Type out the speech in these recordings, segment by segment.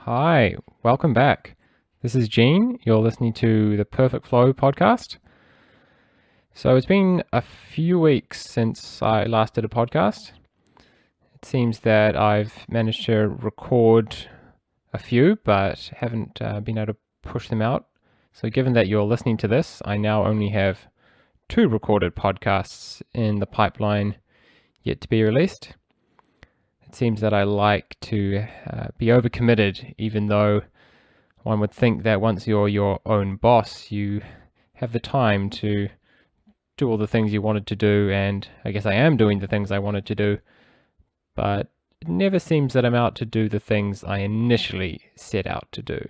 Hi, welcome back. This is Gene. You're listening to the Perfect Flow podcast. So it's been a few weeks since I last did a podcast. It seems that I've managed to record a few, but haven't been able to push them out. So given that you're listening to this, I now only have 2 recorded podcasts in the pipeline yet to be released. It seems that I like to be overcommitted, even though one would think that once you're your own boss, you have the time to do all the things you wanted to do, and I guess I am doing the things I wanted to do, but it never seems that I'm out to do the things I initially set out to do.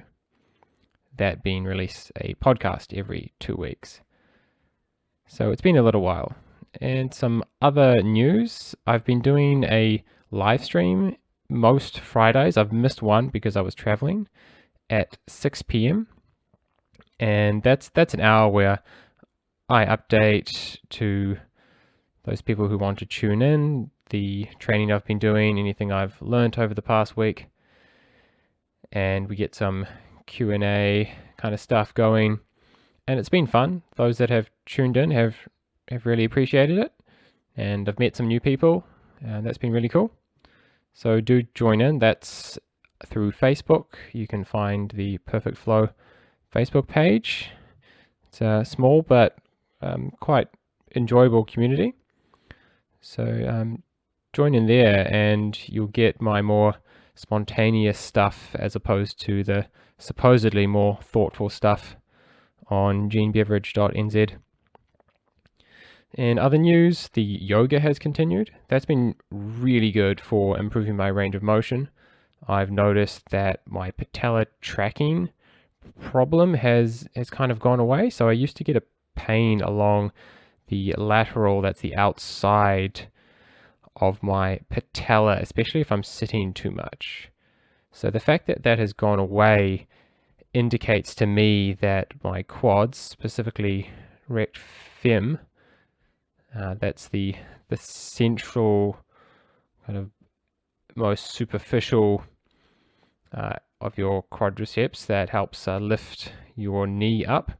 That being release a podcast every 2 weeks. So it's been a little while. And some other news, I've been doing a live stream most Fridays. I've missed one because I was traveling at 6 p.m. And that's an hour where I update to those people who want to tune in, the training I've been doing, anything I've learned over the past week. And we get some Q&A kind of stuff going. And it's been fun. Those that have tuned in have really appreciated it. And I've met some new people, and that's been really cool. So do join in. That's through Facebook. You can find the Perfect Flow Facebook page. It's a small but quite enjoyable community. So join in there and you'll get my more spontaneous stuff as opposed to the supposedly more thoughtful stuff on genebeveridge.nz. In other news, the yoga has continued. That's been really good for improving my range of motion. I've noticed that my patella tracking problem has kind of gone away. So I used to get a pain along the lateral, that's the outside of my patella, especially if I'm sitting too much. So the fact that that has gone away indicates to me that my quads, specifically rect fem, that's the central kind of most superficial of your quadriceps that helps lift your knee up,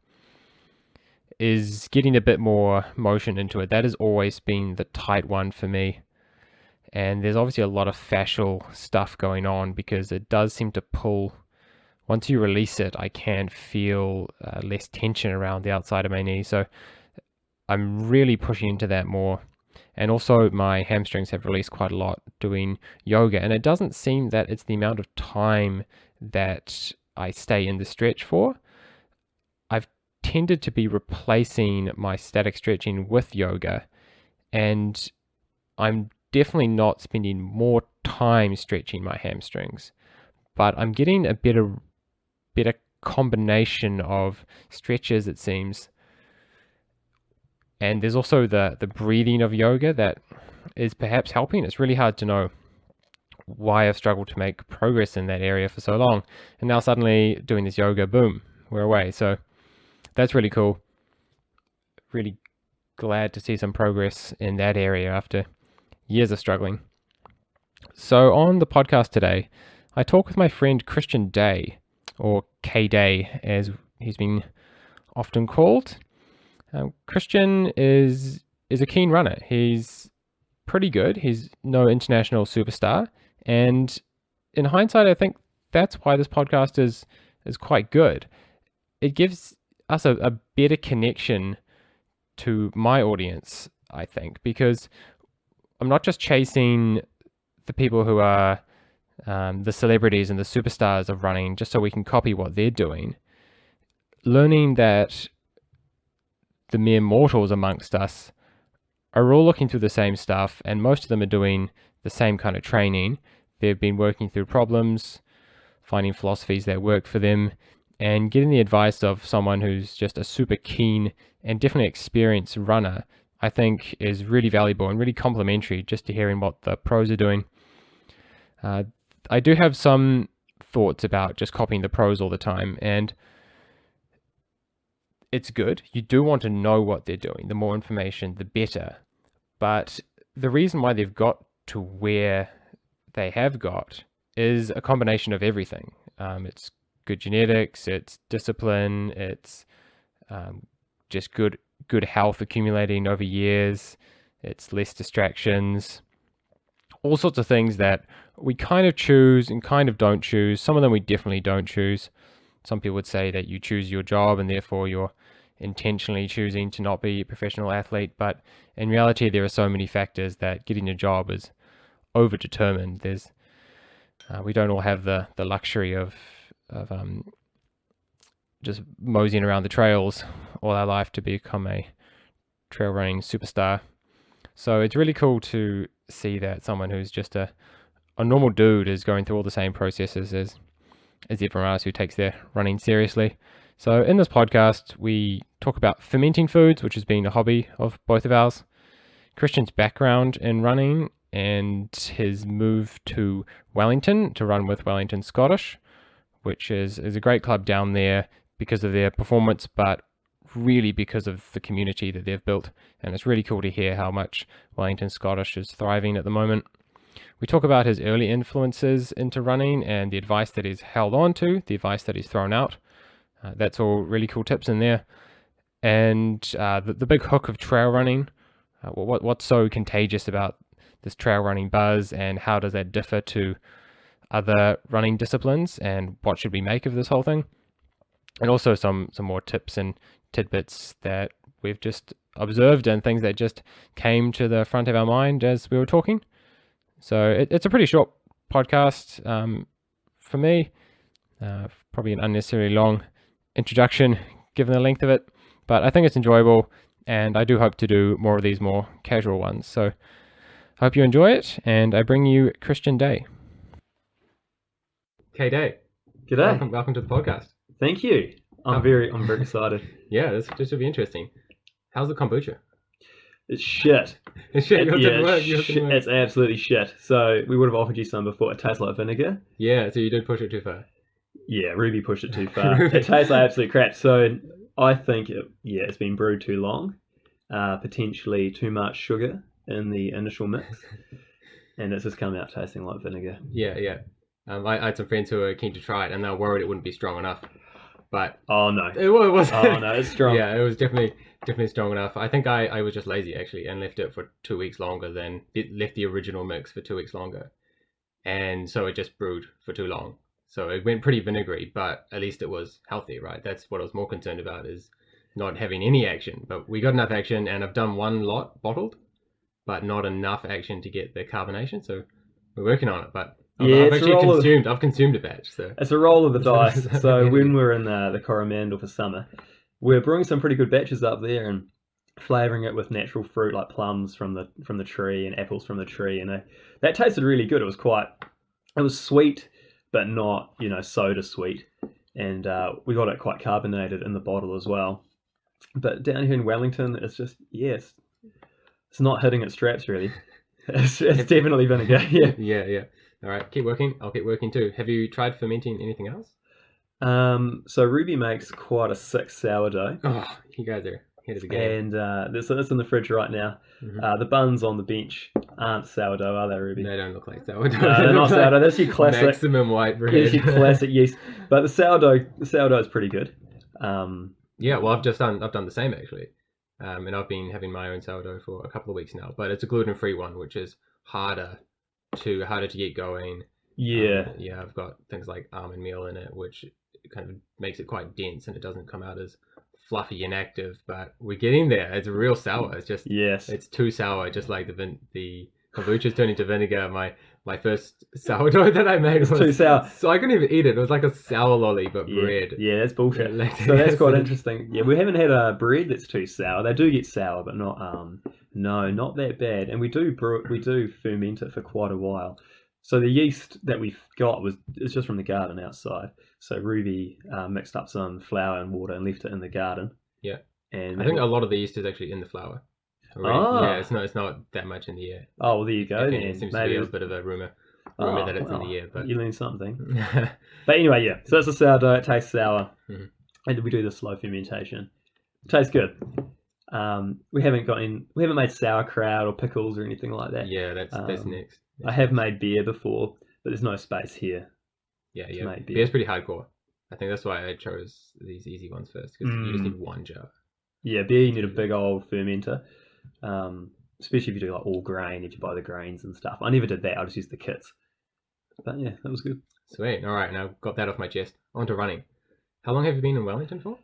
is getting a bit more motion into it. That has always been the tight one for me. And there's obviously a lot of fascial stuff going on because it does seem to pull. Once you release it, I can feel less tension around the outside of my knee. So I'm really pushing into that more. And also my hamstrings have released quite a lot doing yoga. And it doesn't seem that it's the amount of time that I stay in the stretch for. I've tended to be replacing my static stretching with yoga. And I'm definitely not spending more time stretching my hamstrings. But I'm getting a better combination of stretches, it seems. And there's also the breathing of yoga that is perhaps helping. It's really hard to know why I've struggled to make progress in that area for so long. And now suddenly doing this yoga, boom, we're away. So that's really cool. Really glad to see some progress in that area after years of struggling. So on the podcast today, I talk with my friend Kristian Day, or K-Day as he's been often called. Kristian is a keen runner. He's pretty good. He's no international superstar. And in hindsight, I think that's why this podcast is quite good. It gives us a better connection to my audience, I think, because I'm not just chasing the people who are the celebrities and the superstars of running just so we can copy what they're doing. Learning that the mere mortals amongst us are all looking through the same stuff, and most of them are doing the same kind of training. They've been working through problems, finding philosophies that work for them, and getting the advice of someone who's just a super keen and definitely experienced runner, I think is really valuable and really complementary just to hearing what the pros are doing. I do have some thoughts about just copying the pros all the time, and it's good. You do want to know what they're doing. The more information, the better. But the reason why they've got to where they have got is a combination of everything. It's good genetics, it's discipline, it's just good health accumulating over years, it's less distractions, all sorts of things that we kind of choose and kind of don't choose. Some of them we definitely don't choose. Some people would say that you choose your job and therefore you're intentionally choosing to not be a professional athlete, but in reality there are so many factors that getting a job is overdetermined. We don't all have the luxury of just moseying around the trails all our life to become a trail running superstar. So it's really cool to see that someone who's just a normal dude is going through all the same processes as everyone else who takes their running seriously. So in this podcast, we talk about fermenting foods, which has been a hobby of both of ours, Kristian's background in running and his move to Wellington to run with Wellington Scottish, which is a great club down there because of their performance, but really because of the community that they've built. And it's really cool to hear how much Wellington Scottish is thriving at the moment. We talk about his early influences into running and the advice that he's held on to, the advice that he's thrown out. That's all really cool tips in there. And the big hook of trail running, what's so contagious about this trail running buzz, and how does that differ to other running disciplines, and what should we make of this whole thing? And also some more tips and tidbits that we've just observed and things that just came to the front of our mind as we were talking. So it's a pretty short podcast for me, probably an unnecessarily long introduction given the length of it, but I think it's enjoyable, and I do hope to do more of these more casual ones. So I hope you enjoy it, and I bring you Kristian Day. Okay, Day. G'day. Welcome to the podcast. Thank you. I'm very excited. Yeah, this will be interesting. How's the kombucha? It's shit. It's shit. It's absolutely shit. So we would have offered you some before. It tastes like vinegar. Yeah, so you did push it too far. Yeah, Ruby pushed it too far. It tastes like absolute crap. So I think it's been brewed too long. Potentially too much sugar in the initial mix, and it's just come out tasting like vinegar. Yeah. I had some friends who were keen to try it, and they were worried it wouldn't be strong enough. But oh no, it was. Oh no, it's strong. Yeah, it was definitely strong enough. I think I was just lazy actually, and left it for 2 weeks longer than it left the original mix for 2 weeks longer, and so it just brewed for too long. So it went pretty vinegary, but at least it was healthy, right? That's what I was more concerned about, is not having any action. But we got enough action, and I've done one lot bottled, but not enough action to get the carbonation. So we're working on it, but. Yeah, I've consumed a batch. So it's a roll of the dice. So when we're in the Coromandel for summer, we're brewing some pretty good batches up there and flavouring it with natural fruit like plums from the tree and apples from the tree, and that tasted really good. It was sweet, but not soda sweet, and we got it quite carbonated in the bottle as well. But down here in Wellington, it's just it's not hitting its straps really. It's definitely vinegar. Yeah. All right, keep working. I'll keep working too. Have you tried fermenting anything else? So Ruby makes quite a sick sourdough. Oh, you guys are ahead of the game. And it's in the fridge right now. Mm-hmm. The buns on the bench aren't sourdough, are they, Ruby? They don't look like sourdough. No, they're not sourdough. That's your classic maximum white bread. That's your classic yeast. But the sourdough is pretty good. Yeah, well, I've done the same actually, and I've been having my own sourdough for a couple of weeks now. But it's a gluten-free one, which is harder to get going. Yeah. I've got things like almond meal in it, which kind of makes it quite dense, and it doesn't come out as fluffy and active. But we're getting there. It's a real sour. It's just it's too sour, just like the kombucha's turning to vinegar. My first sourdough that I made was too sour, so I couldn't even eat it. It was like a sour lolly, but bread. Yeah, that's bullshit. So that's quite interesting. Yeah, we haven't had a bread that's too sour. They do get sour, but not not that bad. And we do ferment it for quite a while. So the yeast that we've got is just from the garden outside. So Ruby mixed up some flour and water and left it in the garden. Yeah, and I think a lot of the yeast is actually in the flour. Yeah, it's not that much in the air. Oh, well, there you go. It seems to be a bit of a rumor that it's in the air. But you learn something. But anyway, yeah. So it's a sourdough. It tastes sour, and we do the slow fermentation. It tastes good. We haven't made sauerkraut or pickles or anything like that. Yeah, that's next. I have made beer before, but there's no space here. Yeah. make beer. Beer's pretty hardcore. I think that's why I chose these easy ones first, because you just need one jar. Yeah, beer, you need a big old fermenter, especially if you do like all grain, if you buy the grains and stuff. I never did that, I just used the kits. But yeah, that was good. Sweet. All right, now I've got that off my chest. On to running. How long have you been in Wellington for?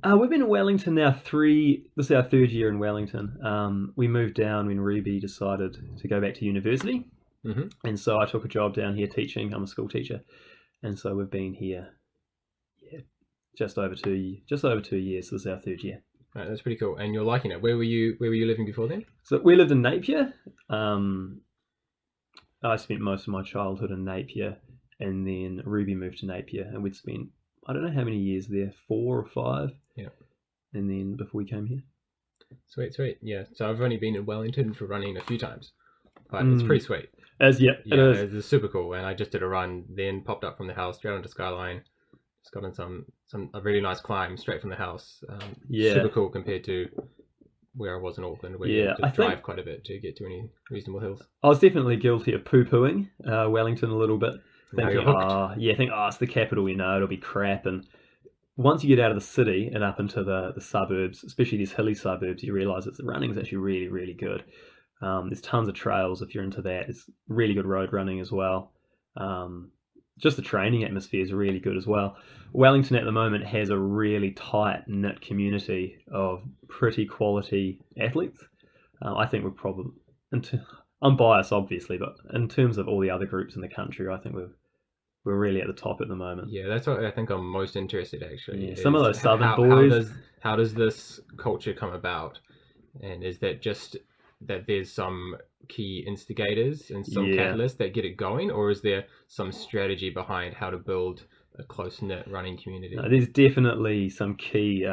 We've been in Wellington now this is our third year in Wellington. We moved down when Ruby decided to go back to university. Mm-hmm. And so I took a job down here teaching. I'm a school teacher. And so we've been here, just over 2 years. So this is our third year. Right, that's pretty cool. And you're liking it. Where were you living before then? So we lived in Napier. I spent most of my childhood in Napier, and then Ruby moved to Napier, and we'd spent, I don't know how many years there, 4 or 5. Yeah. And then before we came here. Sweet. Yeah. So I've only been in Wellington for running a few times, but it's pretty sweet. It is. It's super cool. And I just did a run, then popped up from the house straight onto Skyline. Just got on a really nice climb straight from the house. Super cool compared to where I was in Auckland, where you have to drive quite a bit to get to any reasonable hills. I was definitely guilty of poo-pooing Wellington a little bit. Thinking, it's the capital, it'll be crap. And once you get out of the city and up into the suburbs, especially these hilly suburbs, you realise that the running is actually really, really good. There's tons of trails if you're into that. It's really good road running as well. Just the training atmosphere is really good as well. Wellington at the moment has a really tight-knit community of pretty quality athletes. I think we're probably... I'm biased, obviously, but in terms of all the other groups in the country, I think we're really at the top at the moment. Yeah, that's what I think I'm most interested, actually. Yeah, some of those southern boys... How does this culture come about? And is that just that there's some key instigators and some catalysts that get it going, or is there some strategy behind how to build a close-knit running community? No, there's definitely some key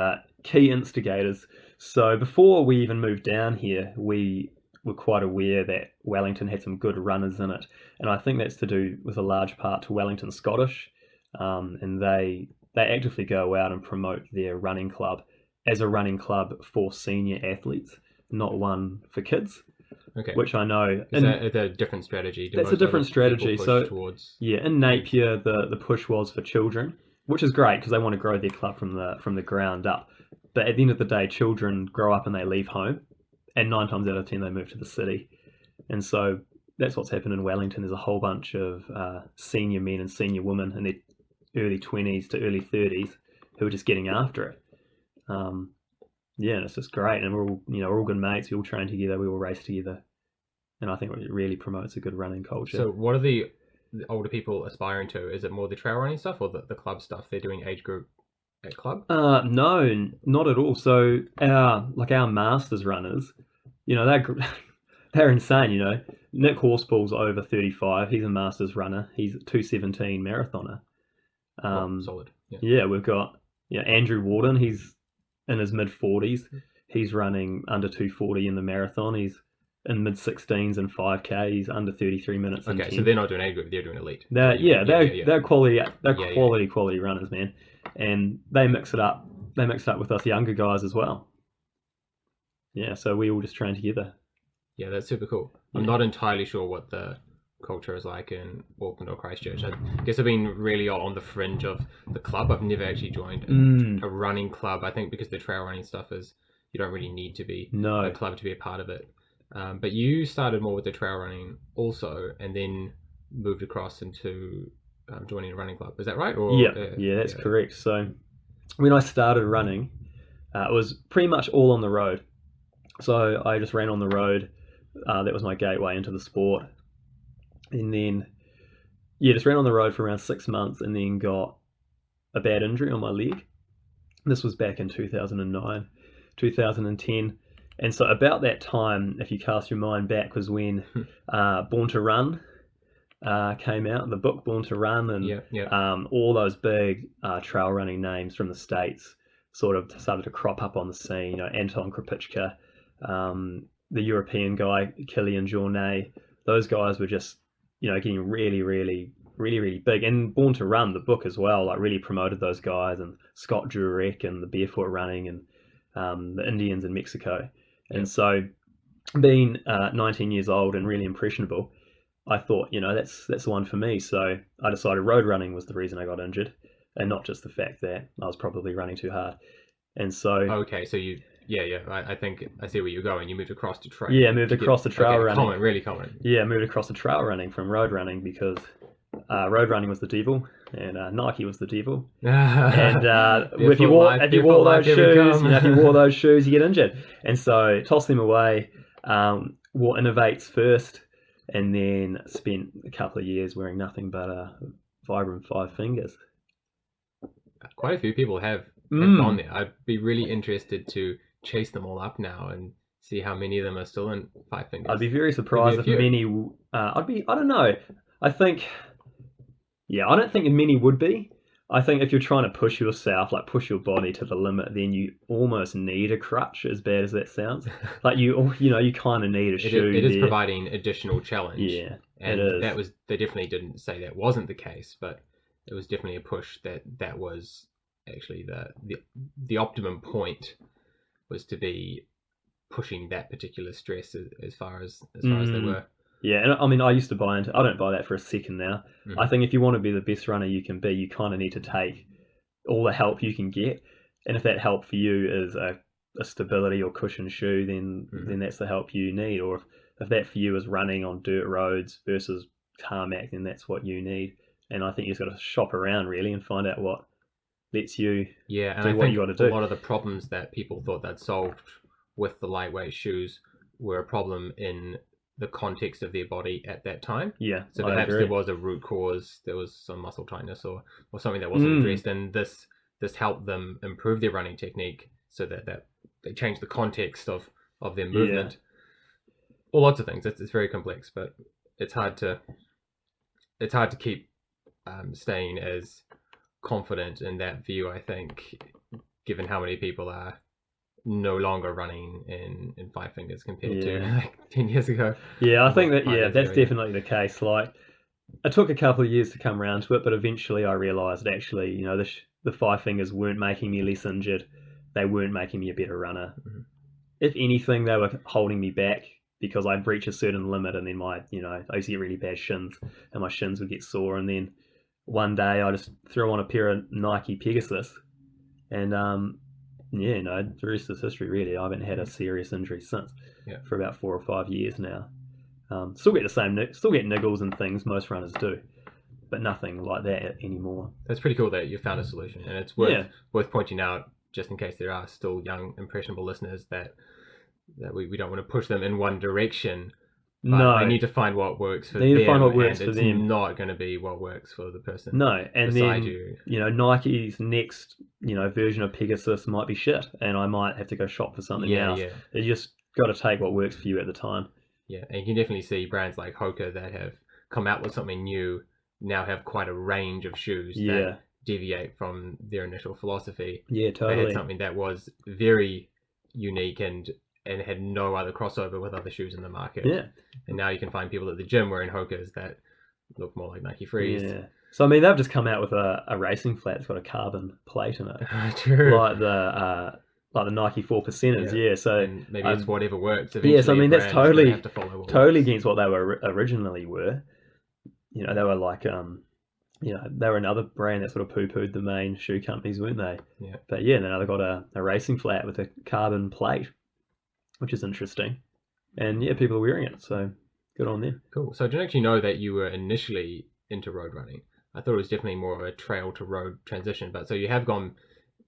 instigators. So before we even moved down here, we were quite aware that Wellington had some good runners in it, and I think that's to do with a large part to Wellington Scottish, and they actively go out and promote their running club as a running club for senior athletes, not one for kids. Okay. Which I know is that a different strategy? That's a different strategy. So in Napier, the push was for children, which is great because they want to grow their club from the ground up. But at the end of the day, children grow up and they leave home, and 9 times out of 10 they move to the city. And so that's what's happened in Wellington. There's a whole bunch of senior men and senior women in their early 20s to early 30s who are just getting after it. And it's just great, and we're all good mates. We all train together, we all race together, and I think it really promotes a good running culture. So, what are the older people aspiring to? Is it more the trail running stuff or the club stuff? They're doing age group at club? No, not at all. So our masters runners, they're insane. Nick Horspool's over 35. He's a masters runner. He's a 2:17 marathoner. Solid. Yeah, we've got Andrew Warden. He's in his mid-40s. He's running under 2:40 in the marathon. He's in mid-16s and 5K. He's under 33 minutes. Okay, so they're not doing age group, they're doing elite. They're quality runners, man. And they mix it up. They mix it up with us younger guys as well. Yeah, so we all just train together. Yeah, that's super cool. I'm not entirely sure what the culture is like in Auckland or Christchurch. I guess I've been really on the fringe of the club. I've never actually joined a running club. I think because the trail running stuff is, you don't really need to be a club to be a part of it. But you started more with the trail running also, and then moved across into joining a running club. Is that right? Or, that's correct. So when I started running, it was pretty much all on the road. So I just ran on the road. That was my gateway into the sport. And then, just ran on the road for around 6 months, and then got a bad injury on my leg. This was back in 2009, 2010. And so about that time, if you cast your mind back, was when Born to Run came out, the book Born to Run, and all those big trail running names from the States sort of started to crop up on the scene. Anton Krupicka, the European guy, Kilian Jornet. Those guys were just, getting really, really, really, really big. And Born to Run, the book as well, really promoted those guys, and Scott Jurek and the barefoot running, and the Indians in Mexico. And so being 19 years old and really impressionable, I thought, that's the one for me. So I decided road running was the reason I got injured, and not just the fact that I was probably running too hard. And so okay, so I think I see where you're going. You moved across to trail. Yeah, moved across to trail running. Really common. Yeah, moved across to trail running from road running because road running was the devil and Nike was the devil. And if you wore those shoes, if you wore those shoes, you get injured. And so tossed them away. Wore Innovates first, and then spent a couple of years wearing nothing but Vibram 5 fingers. Quite a few people have gone there. I'd be really interested to chase them all up now and see how many of them are still in 5 fingers. I'd be very surprised if many. I don't know. I don't think many would be. I think if you're trying to push yourself, like push your body to the limit, then you almost need a crutch, as bad as that sounds. Like you kind of need a shoe. It is providing additional challenge. Yeah, and it is. They definitely didn't say that wasn't the case, but it was definitely a push that was actually the optimum point, was to be pushing that particular stress as far as they were. Yeah, and I mean, I used to buy into. I don't buy that for a second now. Mm-hmm. I think if you want to be the best runner you can be, you kind of need to take all the help you can get. And if that help for you is a stability or cushion shoe, then that's the help you need. Or if that for you is running on dirt roads versus tarmac, then that's what you need. And I think you've got to shop around really and find out what lets you do what you got to do. A lot of the problems that people thought they'd solved with the lightweight shoes were a problem in the context of their body at that time. Yeah. So perhaps there was a root cause, there was some muscle tightness or something that wasn't addressed, and this helped them improve their running technique so that they changed the context of their movement. Well, lots of things. It's very complex, but it's hard to keep staying as confident in that view, I think, given how many people are no longer running in 5 fingers compared to like 10 years ago. Yeah, I think that's definitely the case. Like, it took a couple of years to come around to it, but eventually I realised actually, the 5 fingers weren't making me less injured. They weren't making me a better runner. Mm-hmm. If anything, they were holding me back because I'd reach a certain limit, and then I used to get really bad shins, and my shins would get sore. And then one day I just threw on a pair of Nike Pegasus, and the rest is history really. I haven't had a serious injury since for about 4 or 5 years now. Still get niggles and things, most runners do, but nothing like that anymore. That's pretty cool that you found a solution, and it's worth pointing out, just in case there are still young, impressionable listeners, that we don't want to push them in one direction. No, they need to find what works for them. It's not going to be what works for the person. No, and then Nike's next version of Pegasus might be shit, and I might have to go shop for something else. Yeah. You just got to take what works for you at the time. Yeah, and you can definitely see brands like Hoka that have come out with something new now have quite a range of shoes that deviate from their initial philosophy. Yeah, totally. They had something that was very unique and had no other crossover with other shoes in the market. Yeah. And now you can find people at the gym wearing Hokas that look more like Nike Frees. Yeah. So, I mean, they've just come out with a racing flat that's got a carbon plate in it. True. Like the Nike 4%ers, yeah. So and maybe it's whatever works. Yeah, so I mean, that's totally against what they were originally were. They were like, they were another brand that sort of poo-pooed the main shoe companies, weren't they? Yeah. But yeah, now they've got a racing flat with a carbon plate, which is interesting. And yeah, people are wearing it, so good on them. Cool. So I didn't actually know that you were initially into road running. I thought it was definitely more of a trail to road transition, but so you have gone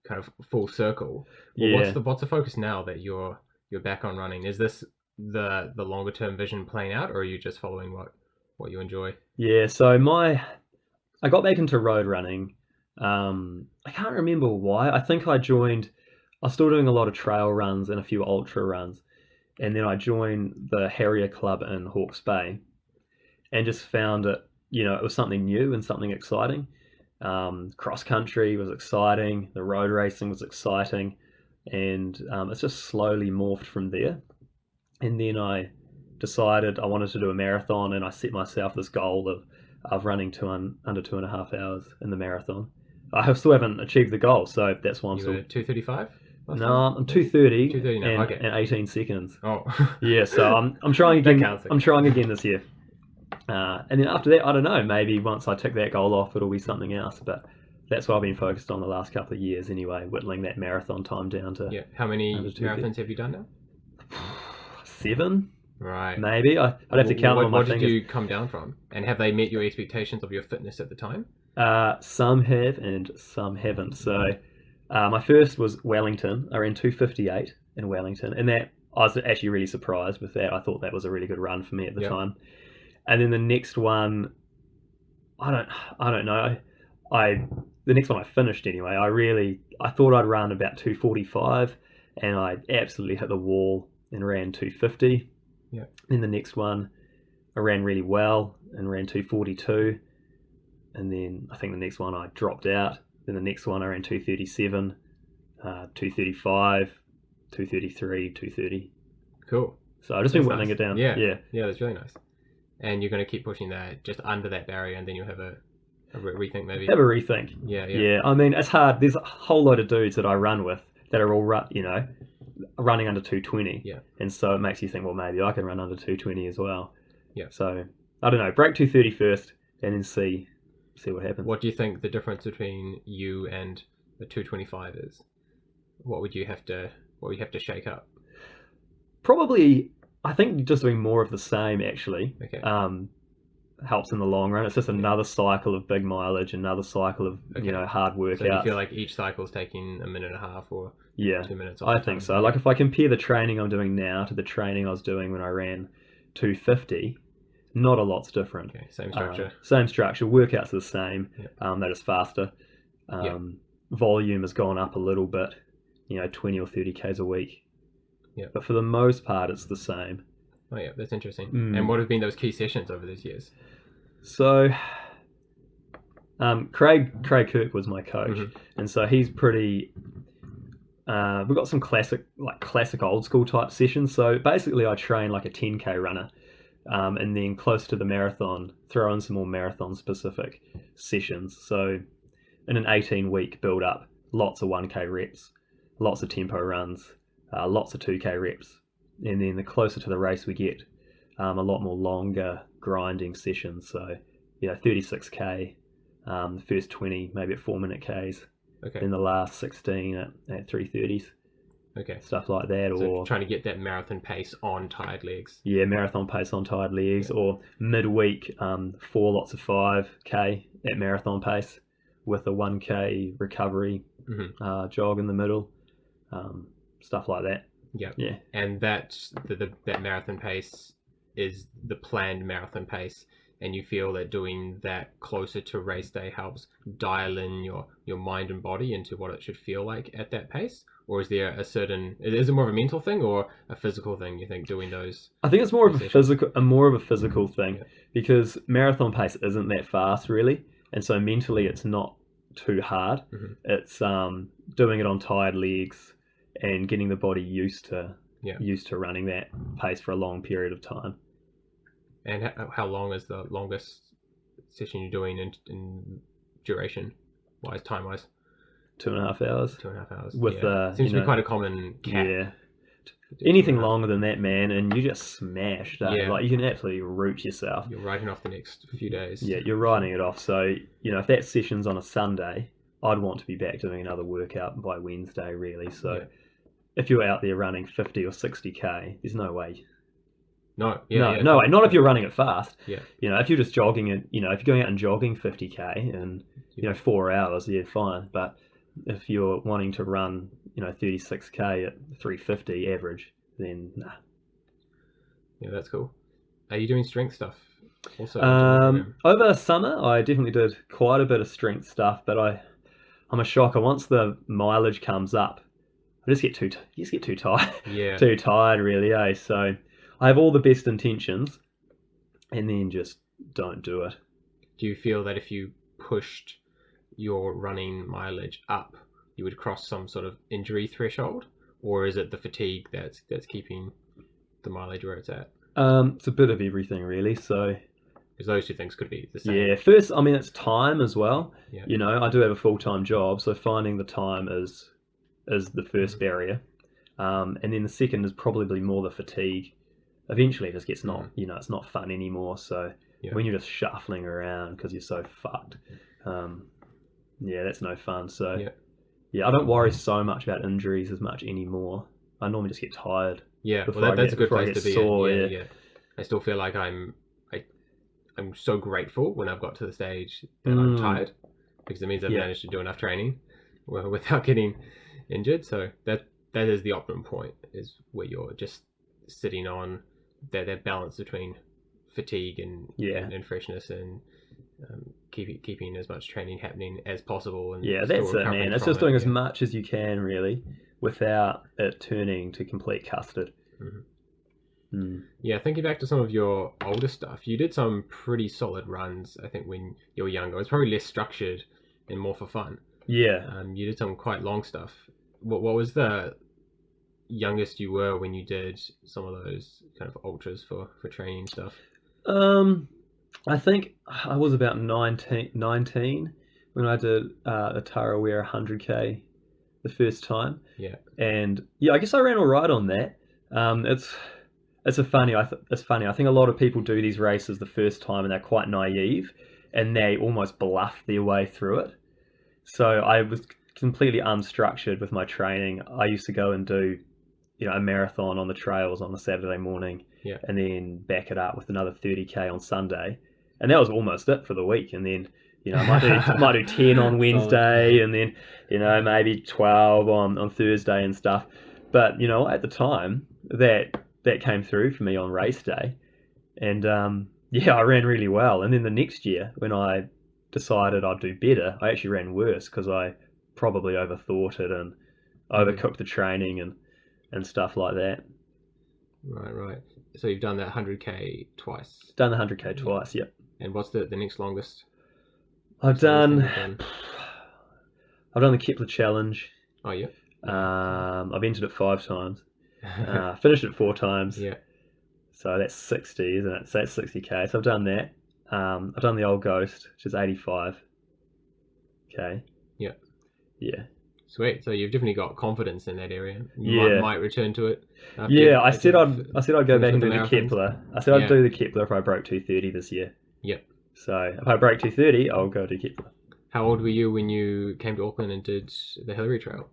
kind of full circle. Well, what's the focus now that you're back on running? Is this the longer term vision playing out, or are you just following what you enjoy? Yeah, so I got back into road running. I can't remember why. I think I was still doing a lot of trail runs and a few ultra runs. And then I joined the Harrier Club in Hawke's Bay and just found it, it was something new and something exciting. Cross country was exciting. The road racing was exciting. And it's just slowly morphed from there. And then I decided I wanted to do a marathon, and I set myself this goal of running under 2.5 hours in the marathon. I still haven't achieved the goal, so that's why I'm still... 2:35? No, I'm 2:30. 2:30 now. Okay. And 18 seconds. Oh. Yeah, so I'm trying again. I'm trying again this year. And then after that, I don't know, maybe once I tick that goal off, it'll be something else. But that's what I've been focused on the last couple of years anyway, whittling that marathon time down to... Yeah. How many marathons have you done now? 7, right? Maybe. I'd have to count on my fingers. What did you come down from? And have they met your expectations of your fitness at the time? Some have and some haven't. So my first was Wellington. I ran 2:58 in Wellington, and that I was actually really surprised with that. I thought that was a really good run for me at the time. And then the next one, I don't know. The next one I finished anyway. I thought I'd run about 2:45, and I absolutely hit the wall and ran 2:50. Yeah. Then the next one, I ran really well and ran 2:42, and then I think the next one I dropped out. Then the next one I ran 2:37, 2:35, 2:33, 2:30. Cool. So I've just been whittling it down. Yeah, that's really nice. And you're going to keep pushing that just under that barrier, and then you'll have a rethink maybe. Have a rethink. Yeah. I mean, it's hard. There's a whole load of dudes that I run with that are all running under 2:20. Yeah. And so it makes you think, well, maybe I can run under 2:20 as well. Yeah. So I don't know. Break 2:30 first, and then see what happens. What do you think the difference between you and a 2:25 is? What would you have to shake up? Probably, I think just doing more of the same actually. Okay. Helps in the long run. It's just another cycle of big mileage, another cycle of hard workouts. So you feel like each cycle is taking a minute and a half or 2 minutes off? I think so. Like if I compare the training I'm doing now to the training I was doing when I ran 2:50, not a lot's different. Okay, same structure. Same structure. Workouts are the same. Yep. They're just faster. Volume has gone up a little bit, 20 or 30 Ks a week. Yeah. But for the most part, it's the same. Oh yeah, that's interesting. And what have been those key sessions over these years? So, Craig Kirk was my coach, and so he's pretty. We've got some classic old school type sessions. So basically, I train like a 10K runner, and then close to the marathon, throw in some more marathon specific sessions. So, in an 18-week build up, lots of 1K reps, lots of tempo runs, lots of 2K reps. And then the closer to the race we get, a lot more longer grinding sessions. So, 36K, the first 20 maybe at 4-minute Ks. Okay. Then the last 16 at 3:30s. Okay. Stuff like that. So or trying to get that marathon pace on tired legs. Yeah, marathon pace on tired legs. Or midweek, 4 lots of 5K at marathon pace with a 1K recovery jog in the middle. Stuff like that. Yeah. And that's that marathon pace is the planned marathon pace, and you feel that doing that closer to race day helps dial in your mind and body into what it should feel like at that pace? Or is there is it more of a mental thing or a physical thing, you think, doing those? I think it's more of a physical thing, because marathon pace isn't that fast really, and so mentally it's not too hard. It's doing it on tired legs and getting the body used to running that pace for a long period of time. And how long is the longest session you're doing in duration wise, time wise? 2.5 hours. 2.5 hours. With seems to be quite a common cap. Yeah. Anything longer than that, man, and you just smashed. Like you can absolutely root yourself. You're writing off the next few days. Yeah, you're writing it off. So if that session's on a Sunday, I'd want to be back doing another workout by Wednesday, really. So if you're out there running 50 or 60K, there's no way. No way. Not if you're running it fast. Yeah. If you're just jogging it, if you're going out and jogging 50K in 4 hours, fine. But if you're wanting to run 36K at 350 average, then nah. Yeah, that's cool. Are you doing strength stuff also? Over summer, I definitely did quite a bit of strength stuff, but I'm a shocker. Once the mileage comes up, I just get too tired. Yeah. Too tired, really, So I have all the best intentions, and then just don't do it. Do you feel that if you pushed your running mileage up, you would cross some sort of injury threshold, or is it the fatigue that's keeping the mileage where it's at? It's a bit of everything, really. So, because those two things could be the same. Yeah. First, it's time as well. Yeah. I do have a full-time job, so finding the time is the first barrier, and then the second is probably more the fatigue. Eventually, it just gets it's not fun anymore. So when you're just shuffling around because you're so fucked. That's no fun. So I don't worry so much about injuries as much anymore. I normally just get tired. Yeah, well, that's a good place to be. Sore, yeah. I still feel like I'm so grateful when I've got to the stage that I'm tired, because it means I've managed to do enough training without getting injured. So that is the optimum point, is where you're just sitting on that balance between fatigue and freshness, and keeping as much training happening as possible. And that's it, man. It's just doing as much as you can, really, without it turning to complete custard. Yeah, thinking back to some of your older stuff, you did some pretty solid runs, I think, when you were younger. It was probably less structured and more for fun. Yeah. You did some quite long stuff. What was the youngest you were when you did some of those kind of ultras for training stuff? I think I was about 19 when I did a Tarawera 100k the first time. Yeah. And I guess I ran all right on that. It's funny. I think a lot of people do these races the first time and they're quite naive, and they almost bluff their way through it. So I was completely unstructured with my training. I used to go and do, a marathon on the trails on a Saturday morning, and then back it up with another 30k on Sunday, and that was almost it for the week. And then, I might do 10 on Wednesday, and then, maybe 12 on Thursday and stuff. But at the time that came through for me on race day, and I ran really well. And then the next year, when I decided I'd do better, I actually ran worse because I probably overthought it and overcooked the training and stuff like that. Right. So you've done that 100k twice. Done the 100k twice, yep. And what's the next longest? I've done the Kepler Challenge. Oh yeah. I've entered it 5 times. Finished it 4 times. Yeah. So that's 60, isn't it? So that's 60k. So I've done that. I've done the Old Ghost, which is 85. Okay. Yeah. Yeah. Sweet. So you've definitely got confidence in that area. You might return to it. I said I'd go back and do the Kepler. I said I'd do the Kepler if I broke 230 this year. Yep. So if I break 230, I'll go do Kepler. How old were you when you came to Auckland and did the Hillary Trail,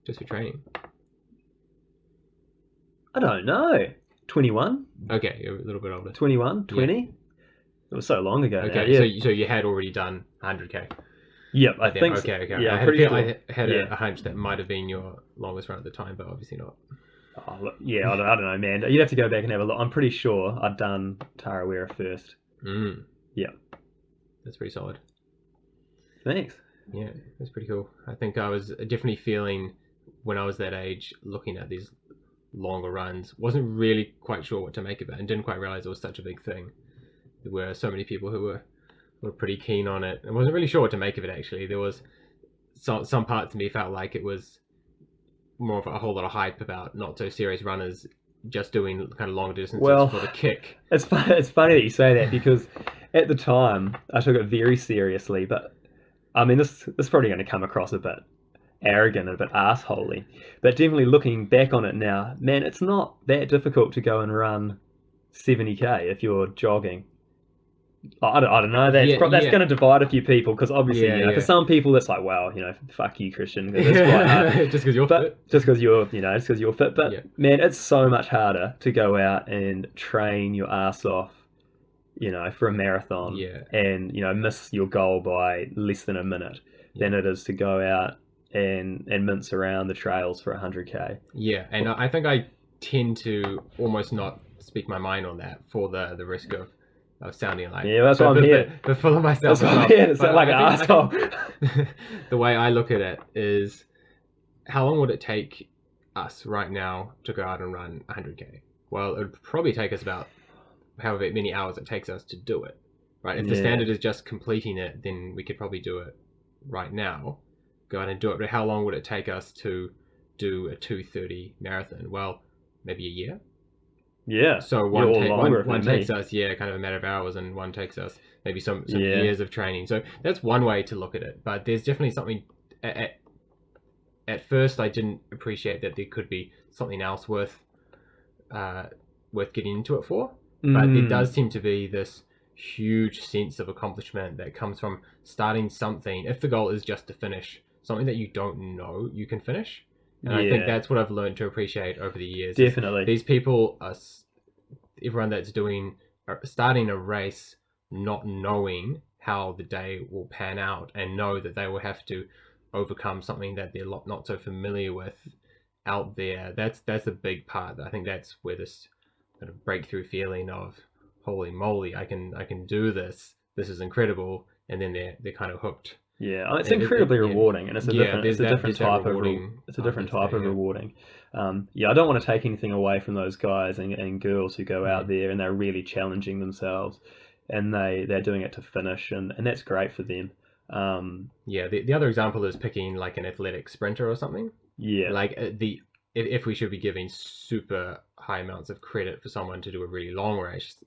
just for training? I don't know. 21. Okay, you're a little bit older. 21, 20. Yeah. It was so long ago. Okay, now. Yeah. So you had already done 100k. Yep, I think. Okay. Yeah, I had a hunch that might have been your longest run at the time, but obviously not. Oh, look, I don't know, man. You'd have to go back and have a look. I'm pretty sure I'd done Tarawera first. Yeah. That's pretty solid. Thanks. Yeah, that's pretty cool. I think I was definitely feeling, when I was that age, looking at these longer runs, wasn't really quite sure what to make of it, and didn't quite realize it was such a big thing. There were so many people who were pretty keen on it. I wasn't really sure what to make of it, actually. There was some parts of me felt like it was more of a whole lot of hype about not so serious runners just doing kind of long distances for the kick. It's funny that you say that, because at the time I took it very seriously, but I mean this is probably going to come across a bit arrogant and a bit assholey, but definitely looking back on it now, man, it's not that difficult to go and run 70k if you're jogging. I don't know. That's going to divide a few people, because obviously, for some people, it's like, well, fuck you, Kristian. It's quite hard. Just because you're fit. Just because you're fit. But man, it's so much harder to go out and train your ass off, for a marathon, and miss your goal by less than a minute than it is to go out and mince around the trails for 100k. Yeah, and I think I tend to almost not speak my mind on that for the risk of sounding like... Yeah, that's why I'm here. But full of myself. That's why I'm here to sound like an asshole. The way I look at it is, how long would it take us right now to go out and run 100k? Well, it would probably take us about however many hours it takes us to do it. Right? If the standard is just completing it, then we could probably do it right now. Go out and do it. But how long would it take us to do a 2:30 marathon? Well, maybe a year. Yeah. So one takes us, kind of a matter of hours, and one takes us maybe some years of training. So that's one way to look at it. But there's definitely something. At first, I didn't appreciate that there could be something else worth getting into it for. But there does seem to be this huge sense of accomplishment that comes from starting something. If the goal is just to finish something that you don't know you can finish, and I think that's what I've learned to appreciate over the years. Definitely, these people are everyone that's starting a race, not knowing how the day will pan out, and know that they will have to overcome something that they're not so familiar with out there. That's a big part. I think that's where this kind of breakthrough feeling of holy moly, I can do this. This is incredible, and then they're kind of hooked. Yeah, it's incredibly rewarding, and it's a different type of rewarding. I don't want to take anything away from those guys and girls who go out there and they're really challenging themselves, and they're doing it to finish, and that's great for them. The other example is picking like an athletic sprinter or something. Yeah, like if we should be giving super high amounts of credit for someone to do a really long race,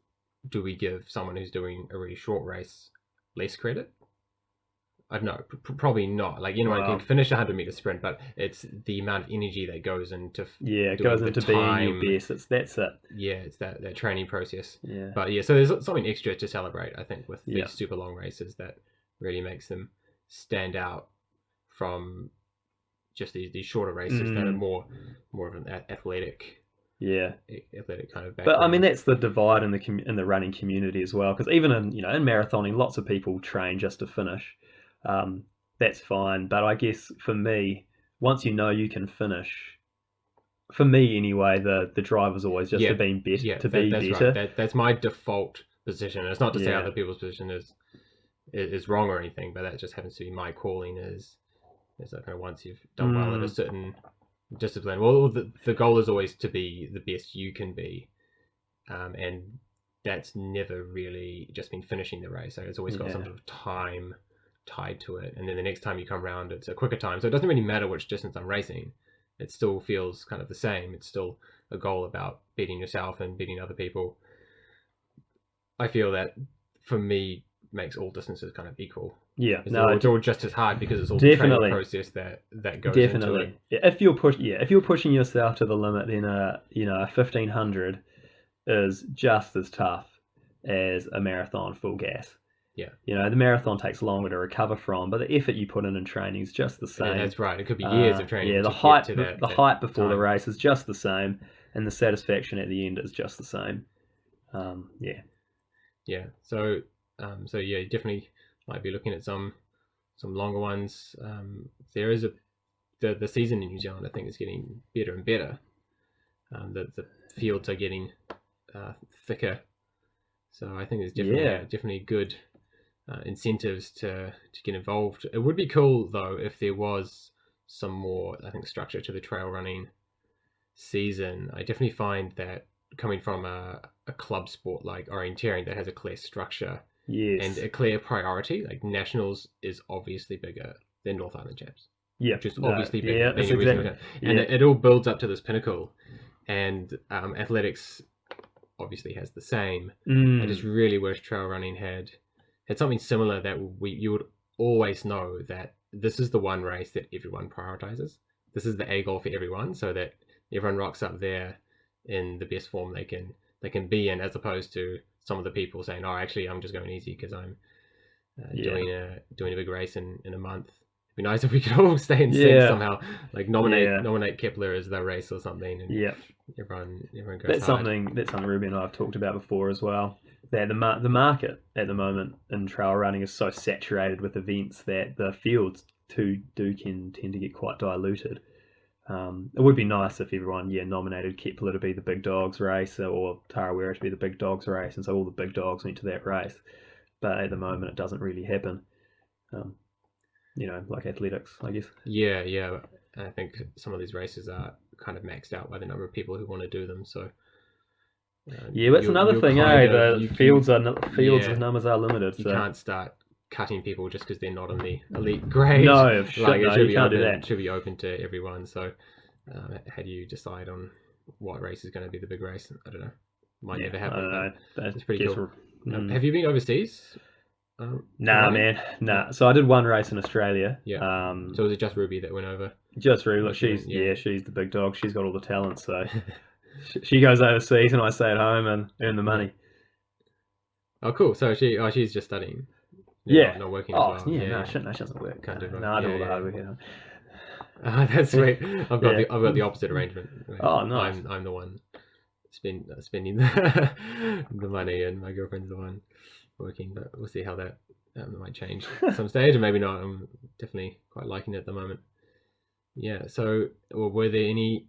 do we give someone who's doing a really short race less credit? I don't know, probably not. Like, you can finish a 100-meter sprint, but it's the amount of energy that goes into being your best. That's it. Yeah, it's that training process. Yeah. But so there's something extra to celebrate, I think, with these super long races that really makes them stand out from just these shorter races that are more of an athletic. Athletic kind of background. But I mean, that's the divide in the running community as well, because even in marathoning, lots of people train just to finish. That's fine, but I guess for me, once you know you can finish, for me anyway, the drive was always just to be better. Right. That's my default position. It's not to say other people's position is wrong or anything, but that just happens to be my calling. Is like once you've done well at a certain discipline, well, the goal is always to be the best you can be, and that's never really just been finishing the race. So it's always got some sort of time tied to it, and then the next time you come around it's a quicker time, so it doesn't really matter which distance I'm racing. It still feels kind of the same. It's still a goal about beating yourself and beating other people. I feel that for me makes all distances kind of equal. It's all just as hard because it's all the training process that goes into it. If you're pushing yourself to the limit, then a 1500 is just as tough as a marathon full gas. The marathon takes longer to recover from, but the effort you put in training is just the same. That's right. It could be years of training. The height before the race is just the same, and the satisfaction at the end is just the same. So you definitely might be looking at some longer ones. There is the season in New Zealand, I think, is getting better and better. The fields are getting thicker, so I think there's definitely good incentives to get involved. It would be cool though if there was some more, I think, structure to the trail running season. I definitely find that coming from a club sport like orienteering that has a clear structure and a clear priority, like nationals is obviously bigger than North Island Champs. Which is obviously bigger than exactly. And it all builds up to this pinnacle, and athletics obviously has the same. I just really wish trail running had something similar, that you would always know that this is the one race that everyone prioritizes. This is the A goal for everyone, so that everyone rocks up there in the best form they can be in, as opposed to some of the people saying, "Oh, actually, I'm just going easy because I'm doing a big race in a month." It'd be nice if we could all stay in sync somehow, like nominate Kepler as the race or something, and everyone goes that's hard. That's something Ruby and I have talked about before as well. That the market at the moment in trail running is so saturated with events that the fields can tend to get quite diluted. It would be nice if everyone nominated Kepler to be the big dogs race, or Tarawera to be the big dogs race, and so all the big dogs went to that race. But at the moment it doesn't really happen. Like athletics, I guess. Yeah. I think some of these races are kind of maxed out by the number of people who want to do them. So that's another thing. The fields of numbers are limited. You can't start cutting people just because they're not in the elite grade. No, you can't do that. It should be open to everyone. So how do you decide on what race is going to be the big race? I don't know. Might never happen. I don't know. That's pretty cool. Have you been overseas? Nah. So I did one race in Australia. So was it just Ruby that went over? Just Ruby. Look, she's the big dog. She's got all the talent. So she goes overseas, and I stay at home and earn the money. Oh, cool. So she's just studying. Yeah. Not working as Oh, well. yeah. No, she doesn't work. Can't do both. No, I do all the Yeah. hard work. Yeah. That's sweet. I've got Yeah. the opposite arrangement. Oh, nice. I'm the one spending the money, and my girlfriend's the one working. But we'll see how that might change at some stage, and maybe not. I'm definitely quite liking it at the moment. Yeah. So, were there any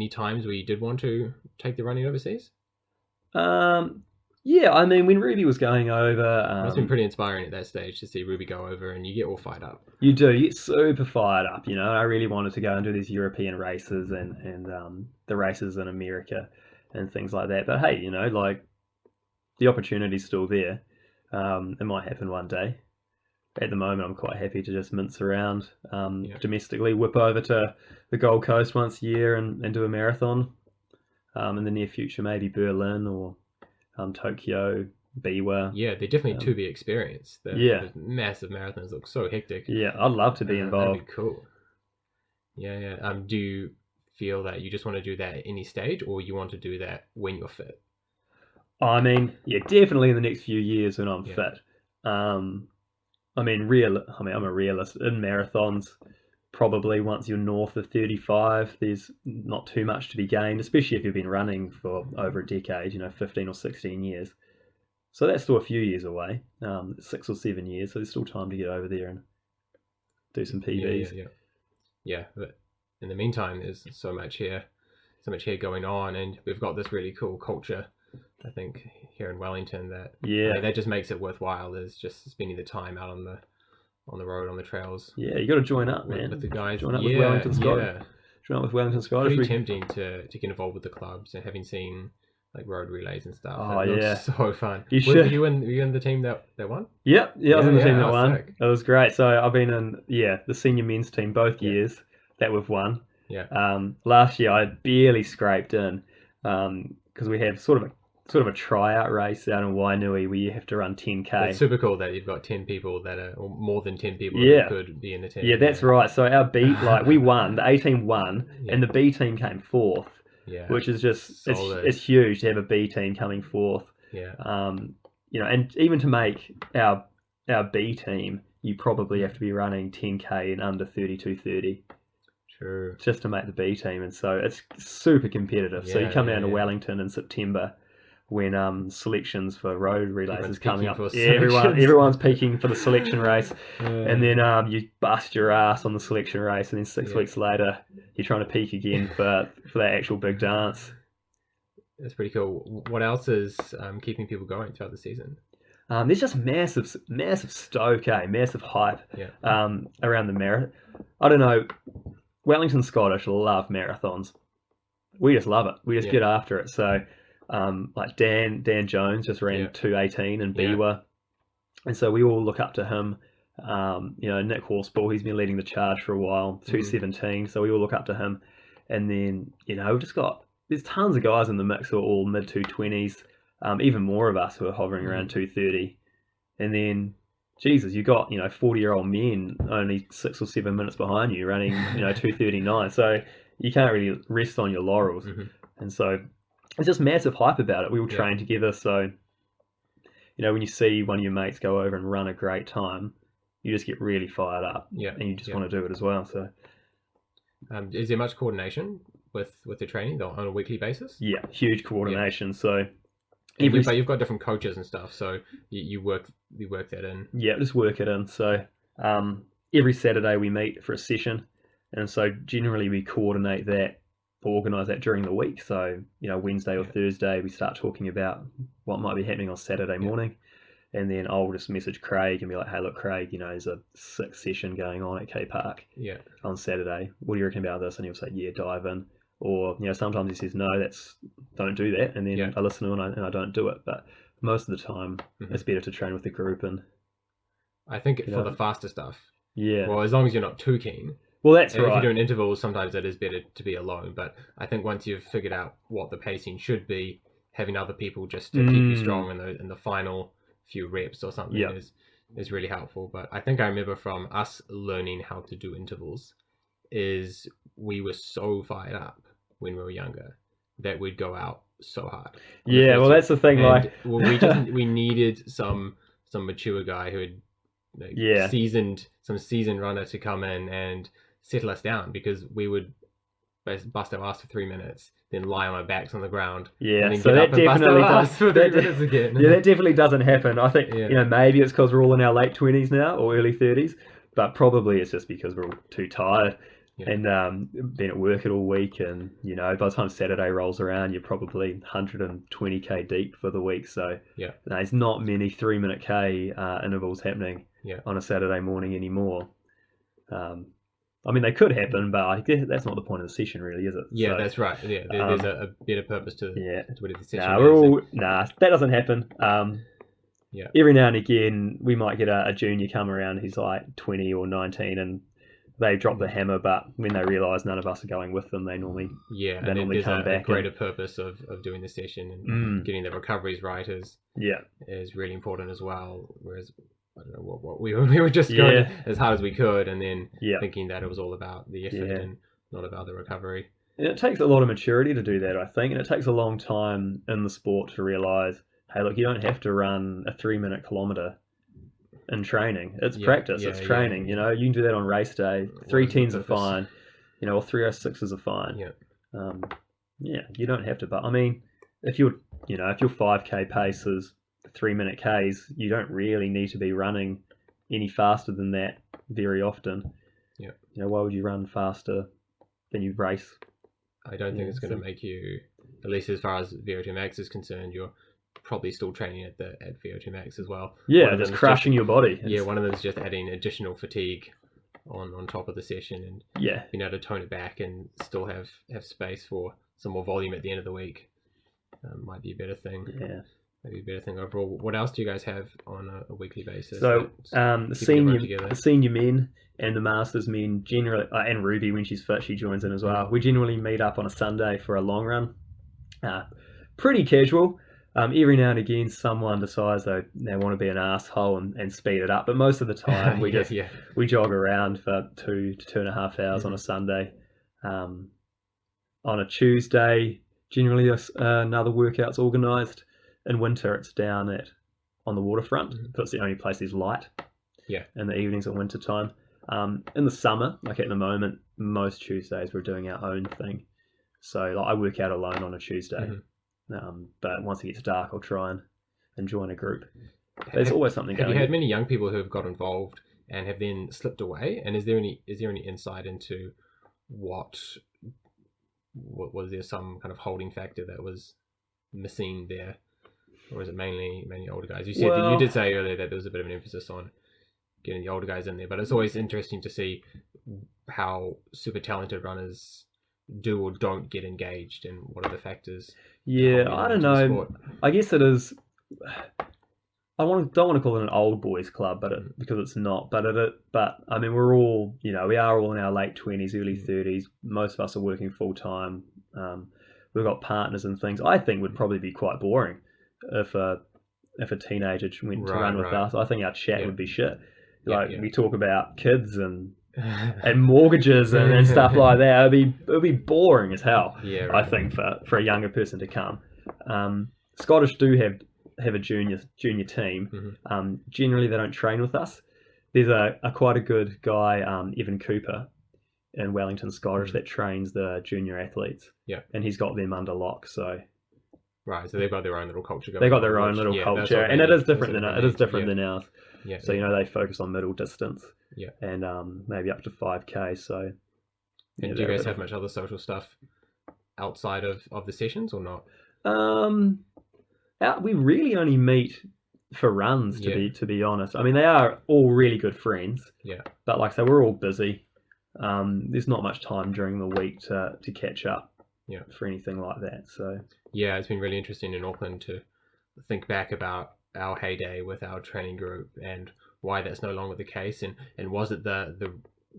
times where you did want to take the running overseas? Yeah, I mean, when Ruby was going over, It must have been pretty inspiring at that stage to see Ruby go over, and you get all fired up. You get super fired up, you know. I really wanted to go and do these European races and the races in America and things like that. But hey, you know, like the opportunity's still there. It might happen one day. At the moment, I'm quite happy to just mince around domestically, whip over to the Gold Coast once a year and do a marathon. In the near future, maybe Berlin or Tokyo, Biwa. Yeah, they're definitely to be experienced. The massive marathons look so hectic. Yeah, I'd love to be involved. That'd be cool. Yeah. Do you feel that you just want to do that at any stage, or you want to do that when you're fit? I mean, yeah, definitely in the next few years when I'm fit. I'm a realist. In marathons, probably once you're north of 35, there's not too much to be gained, especially if you've been running for over a decade, 15 or 16 years. So that's still a few years away, 6 or 7 years. So there's still time to get over there and do some PBs. Yeah, but in the meantime, there's so much here going on, and we've got this really cool culture, I think, here in Wellington that just makes it worthwhile. Is just spending the time out on the road, on the trails. Yeah, you got to join up, man. With the guys. Join up with Wellington Scottish. Join up with Wellington Scottish. Pretty tempting to get involved with the clubs, and having seen like road relays and stuff. Oh, it looks so fun. Were you in the team that won? Yeah, I was in the team that won. Sick. It was great. So I've been in the senior men's team both years that we've won. Yeah. Last year I barely scraped in because we have sort of a tryout race out in Wainui where you have to run 10K. It's super cool that you've got 10 people or more than 10 people who could be in the team. Yeah, that's right. So our B, we won, the A team won, and the B team came fourth. Yeah. Which is just, it's huge to have a B team coming fourth. Yeah. And even to make our B team, you probably have to be running 10K in under 32:30. True. Just to make the B team. And so it's super competitive. So you come down to Wellington in September when selections for road relays is coming up. Everyone's peaking for the selection race. And then you bust your ass on the selection race, and then 6 weeks later you're trying to peak again for that actual big dance. That's pretty cool. What else is keeping people going throughout the season? There's just massive stoke, massive hype around the marathon. I don't know, Wellington Scottish love marathons. We just love it. We just get after it. So like Dan Jones just ran 2:18 in Biwa, and so we all look up to him. Nick Horsball, he's been leading the charge for a while, 2:17. So we all look up to him, and then we've just got there's tons of guys in the mix who are all mid 220s. Even more of us who are hovering around 2:30, and then Jesus, you got 40-year-old men only 6 or 7 minutes behind you running 2:39. So you can't really rest on your laurels, and so. It's just massive hype about it. We all train together, so when you see one of your mates go over and run a great time, you just get really fired up, and you just want to do it as well. So, is there much coordination with the training on a weekly basis? Yeah, huge coordination. So, but you've got different coaches and stuff, so you work that in. Yeah, just work it in. So, every Saturday we meet for a session, and so generally we coordinate that. Organise that during the week. So, Wednesday or Thursday, we start talking about what might be happening on Saturday morning. And then I'll just message Craig and be like, hey, look, Craig, there's a 6 session going on at K Park on Saturday. What do you reckon about this? And he'll say, dive in. Or, sometimes he says, no, don't do that. And then I listen to him and I don't do it. But most of the time, it's better to train with the group. And I think for the faster stuff. Yeah. Well, as long as you're not too keen. Well, that's right. If you're doing intervals, sometimes it is better to be alone. But I think once you've figured out what the pacing should be, having other people just to keep you strong in the final few reps or something is really helpful. But I think I remember from us learning how to do intervals is we were so fired up when we were younger that we'd go out so hard. Yeah, well, that's the thing. And, we needed some mature guy who had seasoned runner to come in and settle us down, because we would bust our ass for 3 minutes, then lie on our backs on the ground. Yeah, and then so get that up and bust definitely our ass for 3 minutes again. Yeah, that definitely doesn't happen. I think maybe it's because we're all in our late 20s now or early 30s, but probably it's just because we're all too tired and been at work all week, and by the time Saturday rolls around, you're probably 120k deep for the week. So there's not many 3-minute k intervals happening on a Saturday morning anymore. I mean, they could happen, but I guess that's not the point of the session, really, is it? Yeah, so, that's right. Yeah, there's a better purpose to whatever the session that doesn't happen. Every now and again, we might get a junior come around who's like 20 or 19, and they drop the hammer, but when they realise none of us are going with them, they normally come back. A greater purpose of doing the session and getting the recoveries right is really important as well. Whereas I don't know what we were just going as hard as we could, and then thinking that it was all about the effort and not about the recovery. And it takes a lot of maturity to do that, I think, and it takes a long time in the sport to realise, hey, look, you don't have to run a 3-minute kilometre in training. It's practice, it's training. You can do that on race day. 3:10s are fine, or 3:06s are fine. You don't have to. But I mean, if your 5k pace is 3-minute Ks, you don't really need to be running any faster than that very often. Why would you run faster than you race? I don't think it's going to make you, at least as far as VO2 max is concerned, you're probably still training at VO2 max as well. Yeah, just crushing your body. One of them is just adding additional fatigue on top of the session, and being able to tone it back and still have space for some more volume at the end of the week. Might be a better thing. Maybe a better thing overall. What else do you guys have on a weekly basis? So the senior men and the masters men generally, and Ruby, when she's fit, she joins in as well. We generally meet up on a Sunday for a long run. Pretty casual. Every now and again, someone decides they want to be an asshole and speed it up. But most of the time, we we jog around for 2 to 2.5 hours on a Sunday. On a Tuesday, generally another workout's organised. In winter, it's down on the waterfront. That's the only place there's light. In the evenings at winter time. In the summer, like at the moment, most Tuesdays we're doing our own thing. So I work out alone on a Tuesday. But once it gets dark, I'll try and join a group. There's always something going on. Have you had many young people who have got involved and have then slipped away? And is there any insight into what was there some kind of holding factor that was missing there? Or is it mainly older guys? You did say earlier that there was a bit of an emphasis on getting the older guys in there, but it's always interesting to see how super talented runners do or don't get engaged, and what are the factors. I don't know. I guess it is. I don't want to call it an old boys club, because it's not. But I mean, we're all we are all in our late 20s, early 30s. Most of us are working full time. We've got partners and things. I think would probably be quite boring if a teenager went to run with us. I think our chat would be shit. We talk about kids and mortgages and stuff like that. It'd be boring as hell. I think for a younger person to come. Scottish do have a junior team. Generally they don't train with us. There's a quite a good guy, Evan Cooper in Wellington, Scottish, that trains the junior athletes. And he's got them under lock. So so they've got their own little culture going on. They've got their own little culture, and it is different than ours. So they focus on middle distance. And maybe up to 5k. So. And do you guys have much other social stuff outside of the sessions or not? We really only meet for runs, to be honest. I mean, they are all really good friends. But like I say, we're all busy. There's not much time during the week to catch up. For anything like that. So it's been really interesting in Auckland to think back about our heyday with our training group and why that's no longer the case, and was it the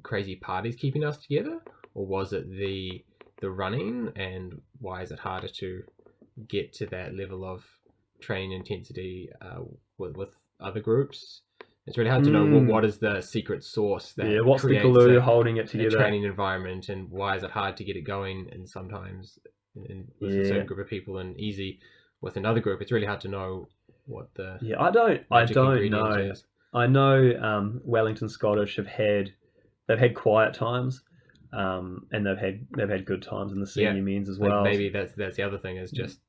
crazy parties keeping us together, or was it the running, and why is it harder to get to that level of training intensity with other groups? It's really hard to know what is the secret sauce that what's the glue holding it together, a training environment, and why is it hard to get it going, and sometimes with a certain group of people and easy with another group. It's really hard to know what the I don't ingredient know. is. I know Wellington Scottish they've had quiet times, and they've had good times in the senior men's as well. Maybe that's the other thing, is just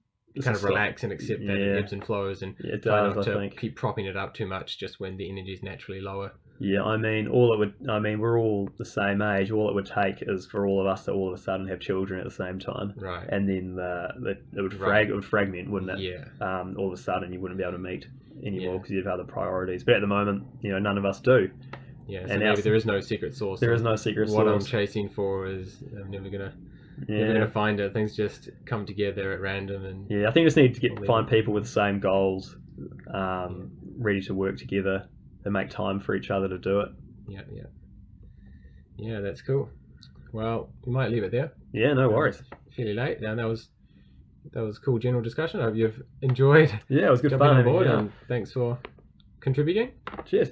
kind of relax and accept that it ebbs and flows, and it try does, not to I think. keep propping it up too much just when the energy is naturally lower. Yeah, I mean, we're all the same age. All it would take is for all of us to all of a sudden have children at the same time, Right? and then it would fragment, wouldn't it? Yeah. All of a sudden, you wouldn't be able to meet anymore because you'd have other priorities. But at the moment, none of us do. Yeah, so maybe there is no secret sauce. There is no secret sauce. What I'm chasing for is I'm never gonna find it. Things just come together at random, and I think we just need to find people with the same goals, ready to work together and make time for each other to do it. Yeah, that's cool. Well, we might leave it there. Yeah, no worries. Fairly late, and that was cool general discussion. I hope you've enjoyed. Yeah, it was good jumping fun. on board, and thanks for contributing. Cheers.